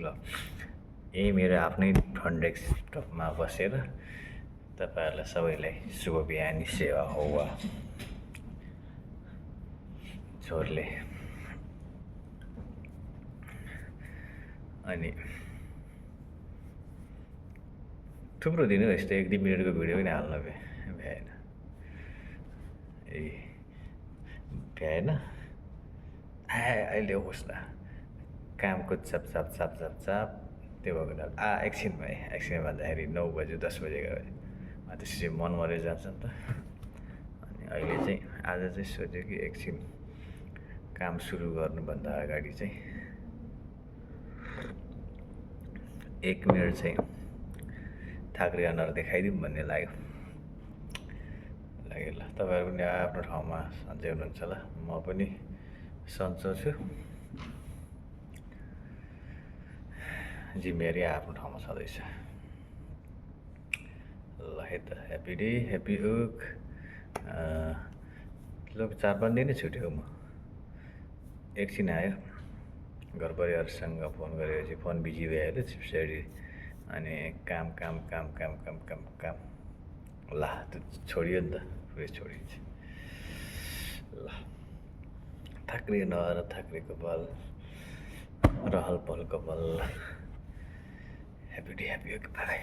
ल यही मेरो आफ्नै फ्रन्ट डेस्कटपमा बसेर तपाईँहरूलाई सबैलाई शुभ बिहानी सेवा हौवा छोरले अनि थुप्रो दिनु यस्तो 1-2 मिनटको भिडियो पनि हाल्न भ्याएन भ्याएन अहिले होस् न कामको चाप त्यो भएको एकछिन भन्दाखेरि 9 बज्यो 10 बजे गयो त्यसरी मन मरै जान्छ नि त। अनि अहिले चाहिँ आज चाहिँ सोच्यो कि एकछिन काम सुरु गर्नुभन्दा अगाडि चाहिँ 1 मिनट चाहिँ थाक्रे अनुहार देखाइदिउँ भन्ने लाग्यो। ल तपाईँहरू पनि आफ्नो ठाउँमा सन्चै हुनुहुन्छ होला, म पनि सन्चो छु। जिम्मेवारी आफ्नो ठाउँमा छँदैछ। ल है त ह्याप्पी डे ह्याप्पी हुक। ल 4-5 दिन नै छुट्यो म एकछिन आयो घर परिवारसँग फोन गरेपछि फोन बिजी भइहाल्यो चिप्सरी अनि काम ल त्यो छोडियो नि त पुरै छोडिन्छ। ल थाक्रे नहर थाक्रे कपाल रहल पहल कपाल happy day happy hook by.